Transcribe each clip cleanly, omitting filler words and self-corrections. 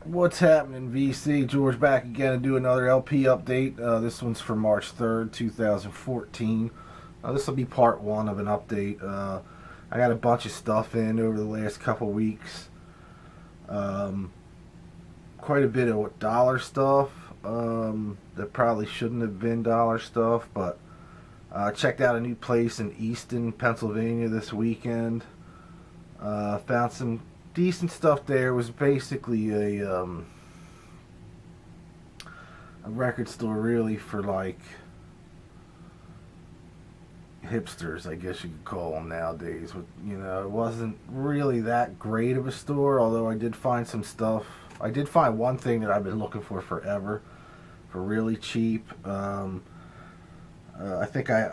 What's happening, VC? George back again to do another LP update. This one's for March 3rd, 2014. This will be part one of an update. I got a bunch of stuff in over the last couple weeks. Quite a bit of dollar stuff that probably shouldn't have been dollar stuff, but checked out a new place in Easton, Pennsylvania this weekend. Found some decent stuff there. It was basically a record store really for like hipsters, I guess you could call them nowadays. It wasn't really that great of a store, although I did find some stuff. I did find one thing that I've been looking for forever for really cheap. I think I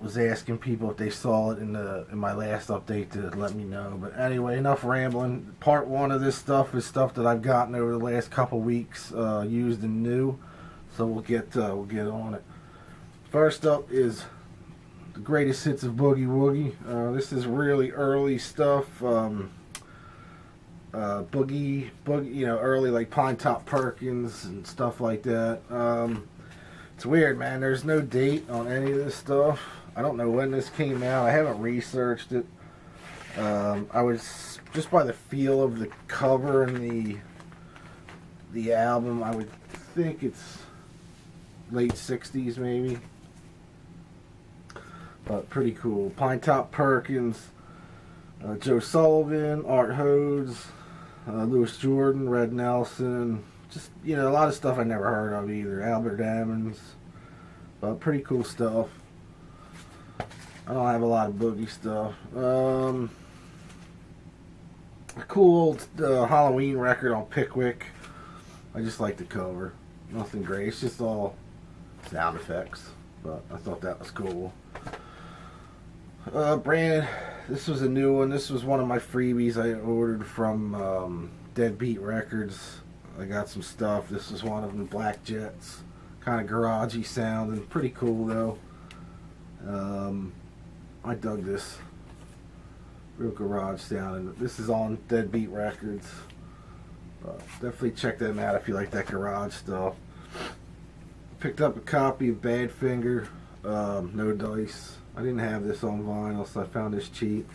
was asking people if they saw it in my last update to let me know. But anyway, enough rambling. Part one of this stuff is stuff that I've gotten over the last couple weeks, used and new. So we'll get on it. First up is the greatest hits of Boogie Woogie. This is really early stuff. Boogie, early like Pine Top Perkins and stuff like that. It's weird, man. There's no date on any of this stuff. I don't know when this came out. I haven't researched it. I was just by the feel of the cover and the album, I would think it's late 60s maybe. But pretty cool. Pine Top Perkins, Joe Sullivan, Art Hodes, Louis Jordan, Red Nelson. Just, a lot of stuff I never heard of either. Albert Ammons. But pretty cool stuff. I don't have a lot of boogie stuff. A cool old Halloween record on Pickwick. I just like the cover. Nothing great. It's just all sound effects. But I thought that was cool. Brandon, this was a new one. This was one of my freebies I ordered from Deadbeat Records. I got some stuff. This was one of them, Black Jets. Kind of garagey sounding. Pretty cool though. I dug this. Real garage sounding. This is on Deadbeat Records. Definitely check them out if you like that garage stuff. Picked up a copy of Badfinger, No Dice. I didn't have this on vinyl, so I found this cheap.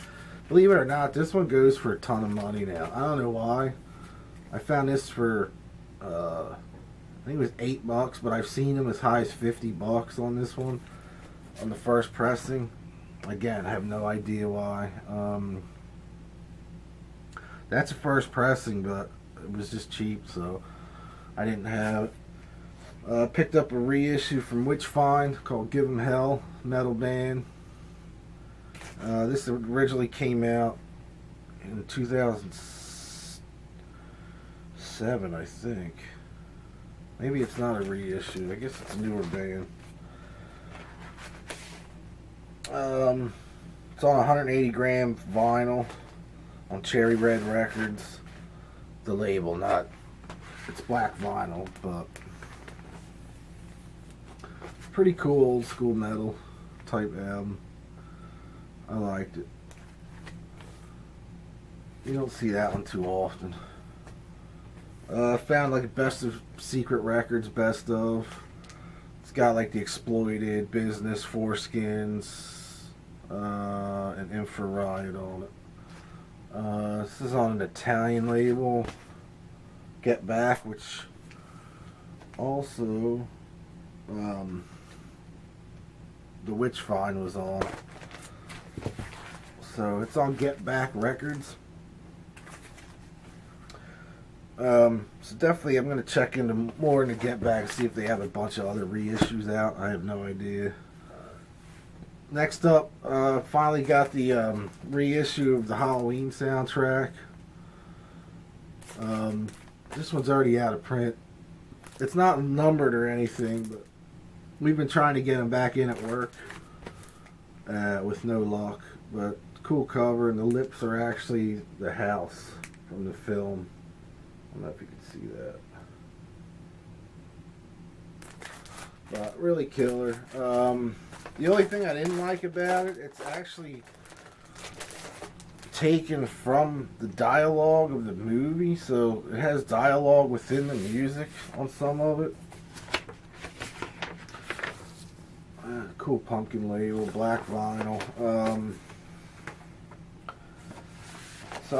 Believe it or not, this one goes for a ton of money now. I don't know why. I found this for, I think it was $8, but I've seen them as high as $50 on this one, on the first pressing. Again, I have no idea why. That's a first pressing, but it was just cheap, so I didn't have it. Picked up a reissue from Witchfind called Give 'Em Hell, metal band. This originally came out in 2007, I think. Maybe it's not a reissue. I guess it's a newer band. It's on 180 gram vinyl on Cherry Red Records. The label, not, it's black vinyl, but pretty cool old school metal type album. I liked it. You don't see that one too often. Found like Best of Secret Records, best of. It's got like the Exploited, Business, Foreskins, and Infrared on it. This is on an Italian label, Get Back, which also the Witchfind was on. So it's on Get Back Records. So definitely I'm going to check more into Get Back, see if they have a bunch of other reissues out. I have no idea. Next up, finally got the reissue of the Halloween soundtrack. This one's already out of print. It's not numbered or anything, but we've been trying to get them back in at work with no luck. But cool cover, and the lips are actually the house from the film. I don't know if you can see that. But really killer. The only thing I didn't like about it, it's actually taken from the dialogue of the movie, so it has dialogue within the music on some of it. Cool pumpkin label, black vinyl. So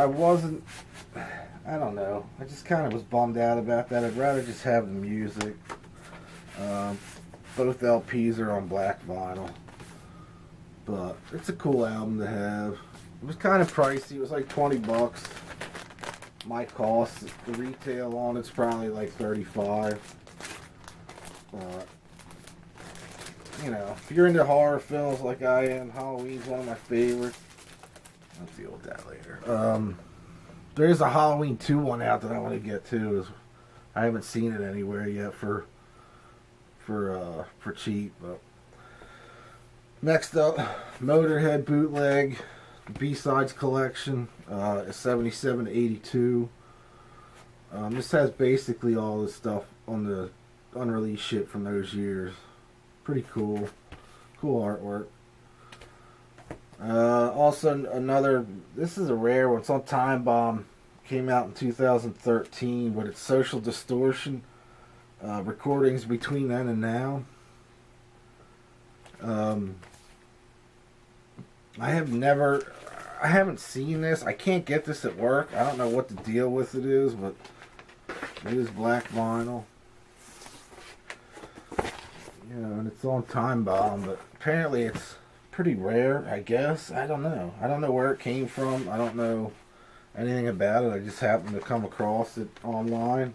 I don't know. I just kind of was bummed out about that. I'd rather just have the music. Both LPs are on black vinyl. But it's a cool album to have. It was kind of pricey. It was like $20. My cost, the retail on it's probably like $35. But you know, if you're into horror films like I am, Halloween's one of my favorites. I'll deal with that later. There's a Halloween 2 one out that I want to get to. I haven't seen it anywhere yet for cheap. But next up, Motorhead bootleg B-sides collection. 77 to 82. This has basically all the stuff on the unreleased shit from those years. Pretty cool. Cool artwork. Also another, this is a rare one. It's on Time Bomb. Came out in 2013, but it's Social Distortion. Recordings between then and now. I haven't seen this. I can't get this at work. I don't know what the deal with it is, but it is black vinyl. You know, and it's on Time Bomb, but apparently it's pretty rare, I guess. I don't know. I don't know where it came from. I don't know anything about it. I just happened to come across it online.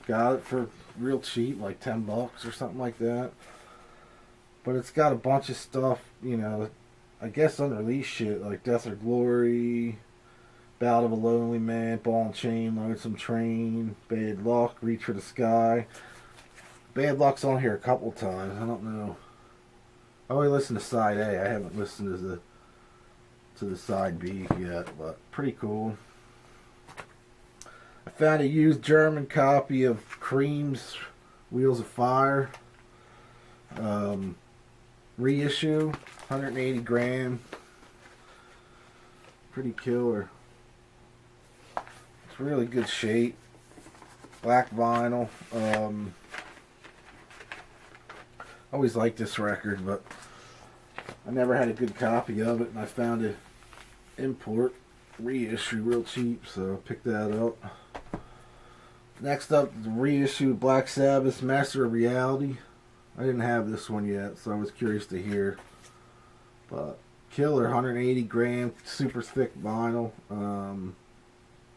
Got it for real cheap, like $10 or something like that. But it's got a bunch of stuff, you know, I guess unreleased shit, like Death or Glory, Ballad of a Lonely Man, Ball and Chain, Lonesome Train, Bad Luck, Reach for the Sky. Bad Luck's on here a couple times. I don't know. I only listened to side A. I haven't listened to the side B yet, but pretty cool. I found a used German copy of Cream's Wheels of Fire. Reissue, 180 gram. Pretty killer. It's really good shape. Black vinyl. Always liked this record, but I never had a good copy of it, and I found an import reissue real cheap, so I picked that up. Next up, the reissue Black Sabbath Master of Reality. I didn't have this one yet, so I was curious to hear. But killer, 180 gram, super thick vinyl,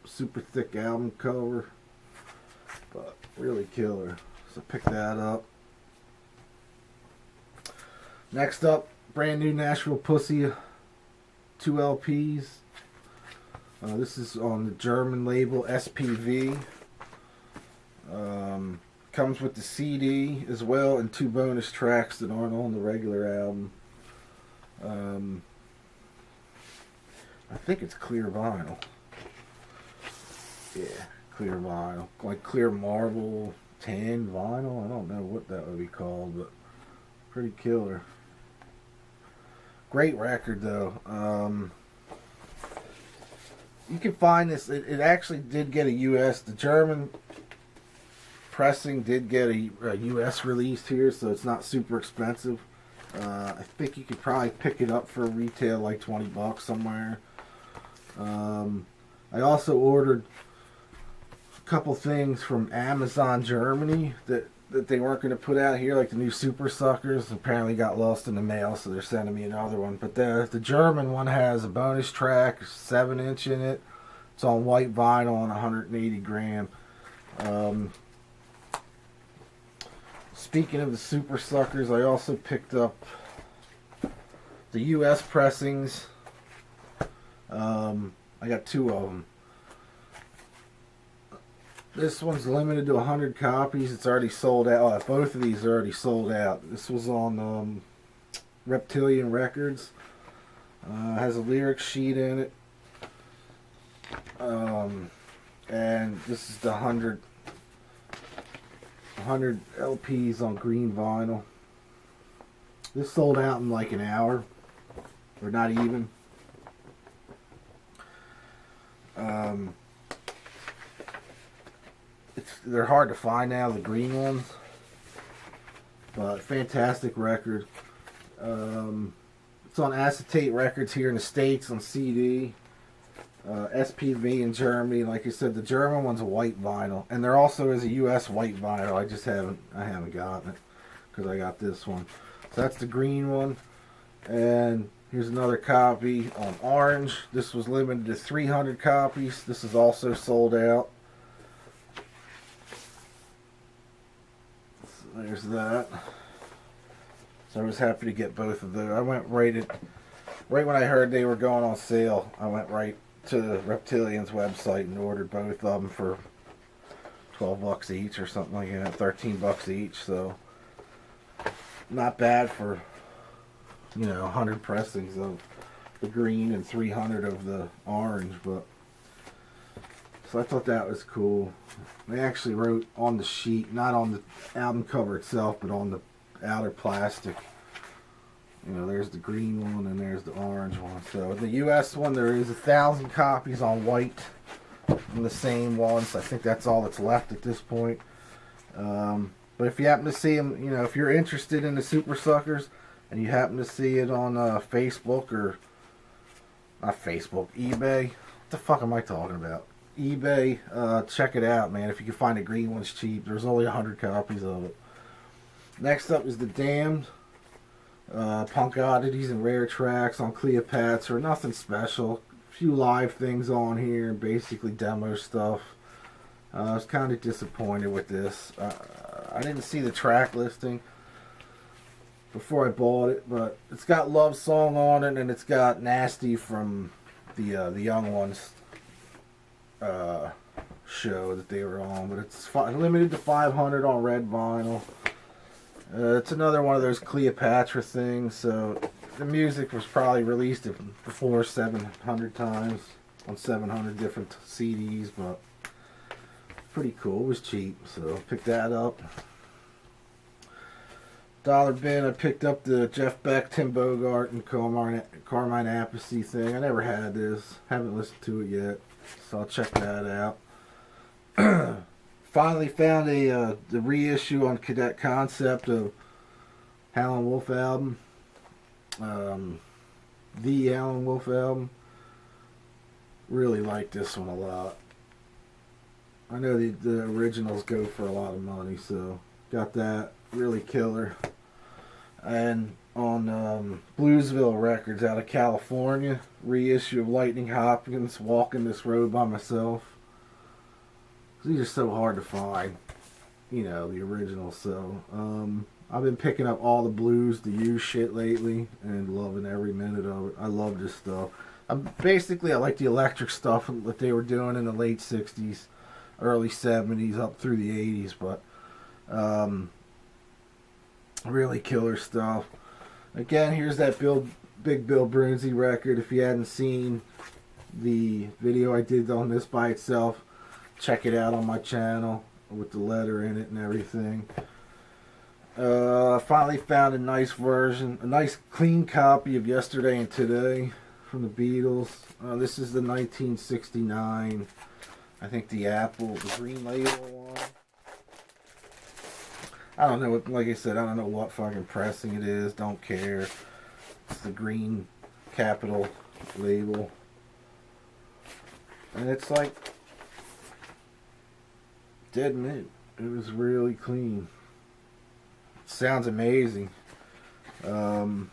super thick album cover, but really killer. So pick that up. Next up, brand new Nashville Pussy, 2 LPs. This is on the German label SPV. Comes with the CD as well and 2 bonus tracks that aren't on the regular album. I think it's clear vinyl. Yeah, clear vinyl. Like clear marble, tan vinyl. I don't know what that would be called, but pretty killer. Great record though. You can find this. It actually did get a US. The German pressing did get a US release here, so it's not super expensive. I think you could probably pick it up for retail like $20 somewhere. I also ordered a couple things from Amazon Germany that they weren't going to put out here, like the new Super Suckers. Apparently got lost in the mail, so they're sending me another one. But the German one has a bonus track, 7-inch in it. It's on white vinyl on 180 gram. Speaking of the Super Suckers, I also picked up the US pressings. I got 2 of them. This one's limited to 100 copies. It's already sold out. Oh, both of these are already sold out. This was on Reptilian Records. Has a lyric sheet in it. And this is the 100 LPs on green vinyl. This sold out in like an hour, or not even. Um, they're hard to find now, the green ones. But fantastic record. It's on Acetate Records here in the States on CD. SPV in Germany. Like I said, the German one's a white vinyl, and there also is a US white vinyl. I haven't gotten it because I got this one. So that's the green one, and here's another copy on orange. This was limited to 300 copies. This is also sold out. So there's that. So I was happy to get both of those. I went right when I heard they were going on sale. I went right to the Reptilians website and ordered both of them for $12 each or something like that, $13 each. So not bad for 100 pressings of the green and 300 of the orange. But so I thought that was cool. They actually wrote on the sheet, not on the album cover itself, but on the outer plastic. There's the green one and there's the orange one. So the US one, there is 1,000 copies on white in the same ones. I think that's all that's left at this point. But if you happen to see them, if you're interested in the Super Suckers and you happen to see it on Facebook or not Facebook, eBay. What the fuck am I talking about? eBay. Check it out, man. If you can find the green one's cheap. There's only 100 copies of it. Next up is the Damned. Punk Oddities and Rare Tracks on Cleopatra. Nothing special. A few live things on here and basically demo stuff. I was kind of disappointed with this. I didn't see the track listing before I bought it, but it's got Love Song on it and it's got Nasty from the Young Ones show that they were on. But it's limited to 500 on red vinyl. It's another one of those Cleopatra things, so the music was probably released before 700 times on 700 different CDs, but pretty cool. It was cheap, so picked that up. Dollar bin, I picked up the Jeff Beck, Tim Bogart, and Carmine Appice thing. I never had this, haven't listened to it yet, so I'll check that out. Finally found the reissue on Cadet Concept of Howlin' Wolf album. The Howlin' Wolf album. Really like this one a lot. I know the originals go for a lot of money, so got that. Really killer. And on Bluesville Records out of California, reissue of Lightning Hopkins, Walking This Road by Myself. These are so hard to find, the originals. So I've been picking up all the blues, the used shit lately, and loving every minute of it. I love this stuff. I like the electric stuff that they were doing in the late 60s, early 70s, up through the 80s, but really killer stuff. Again, here's that Big Bill Broonzy record. If you hadn't seen the video I did on this by itself, check it out on my channel with the letter in it and everything. I finally found a nice version, a nice clean copy of Yesterday and Today from the Beatles. This is the 1969, I think the green label one. I don't know, like I said, I don't know what fucking pressing it is, don't care. It's the green Capitol label. And it's like dead mint. It was really clean. Sounds amazing. One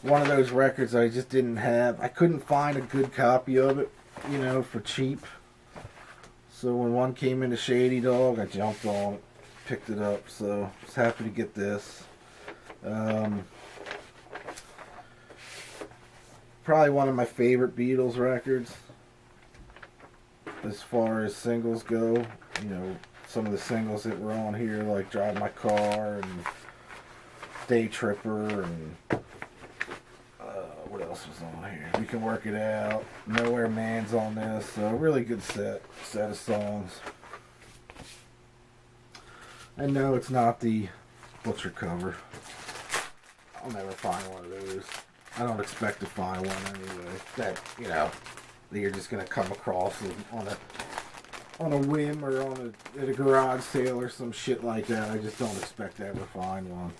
of those records I just didn't have. I couldn't find a good copy of it, for cheap. So when one came into Shady Dog, I jumped on it, picked it up. So I was happy to get this. Probably one of my favorite Beatles records as far as singles go. Some of the singles that were on here, like Drive My Car and Day Tripper, and what else was on here? We Can Work It Out. Nowhere Man's on this, so a really good set of songs. And no, it's not the Butcher cover. I'll never find one of those. I don't expect to find one anyway. That, that you're just gonna come across on a whim or at a garage sale or some shit like that. I just don't expect to ever find one.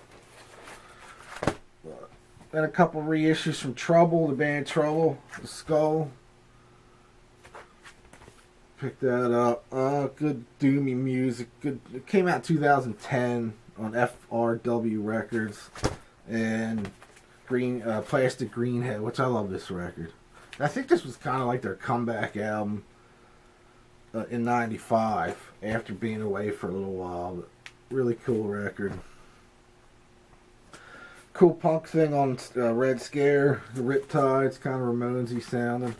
But then a couple reissues from Trouble, the band Trouble, the Skull. Picked that up. Good doomy music. Good. It came out in 2010 on FRW Records, and Plastic Greenhead, which I love this record. I think this was kind of like their comeback album in '95 after being away for a little while. But really cool record. Cool punk thing on Red Scare, the Riptides, kind of Ramonesy sounding.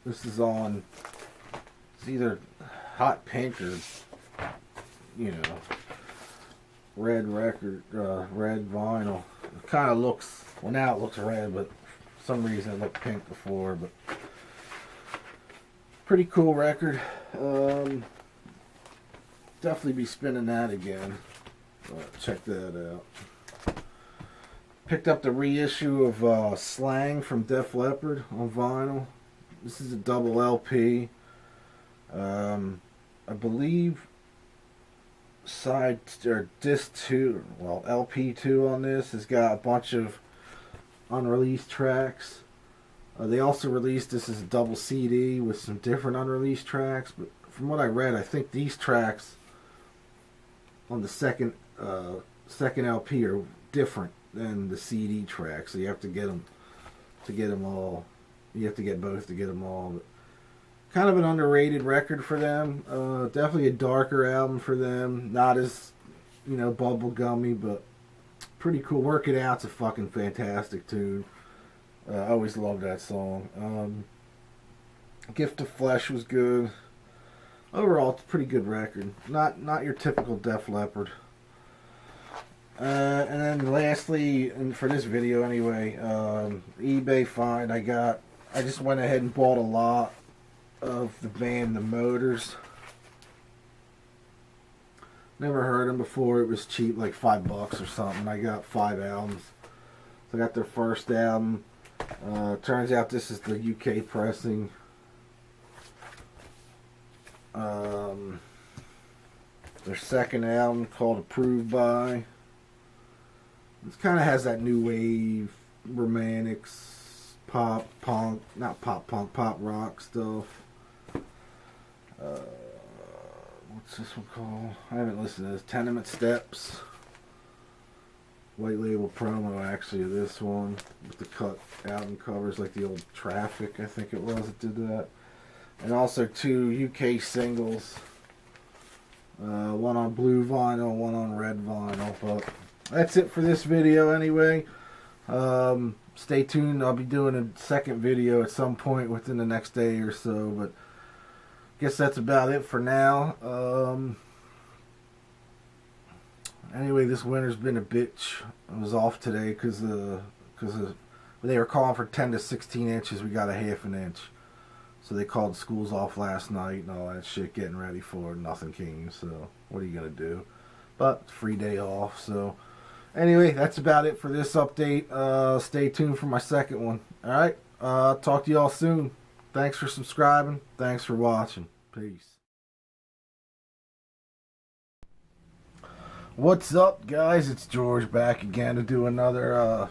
This is on, it's either Hot Pink or, you know, red record, red vinyl. It kind of looks, well now it looks red, but for some reason it looked pink before. But pretty cool record. Definitely be spinning that again. Check that out. Picked up the reissue of Slang from Def Leppard on vinyl. This is a double LP. I believe side or disc 2, well LP 2 on this has got a bunch of unreleased tracks. They also released this as a double CD with some different unreleased tracks, but from what I read, I think these tracks on the second LP are different than the CD tracks, so you have to get them all. You have to get both to get them all. But kind of an underrated record for them. Definitely a darker album for them. Not as, you know, bubblegummy, but pretty cool. Work It Out's a fucking fantastic tune. I always loved that song. Gift of Flesh was good. Overall, it's a pretty good record. Not your typical Def Leppard. And then lastly, and for this video anyway, eBay find I just went ahead and bought a lot of the band The Motors. Never heard them before. It was cheap, like $5 or something. I got 5 albums. So I got their first album. Turns out this is the UK pressing. Their second album called Approved By. This kind of has that new wave, romantics, pop, punk, not pop punk, pop rock stuff. What's this one called? I haven't listened to this. Tenement Steps. White label promo actually of this one with the cut album covers like the old Traffic, I think it was that did that. And also 2 UK singles. One on blue vinyl, one on red vinyl. But that's it for this video anyway. Stay tuned. I'll be doing a second video at some point within the next day or so. But guess that's about it for now. Anyway, this winter's been a bitch. I was off today because they were calling for 10 to 16 inches. We got a half an inch. So they called schools off last night and all that shit, getting ready for it. Nothing came, so what are you going to do? But free day off, so anyway, that's about it for this update. Stay tuned for my second one. Alright, talk to y'all soon. Thanks for subscribing. Thanks for watching. Peace. What's up, guys? It's George back again to do another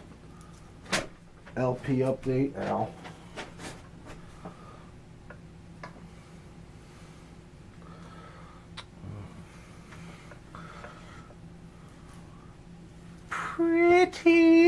LP update. Ow. Pretty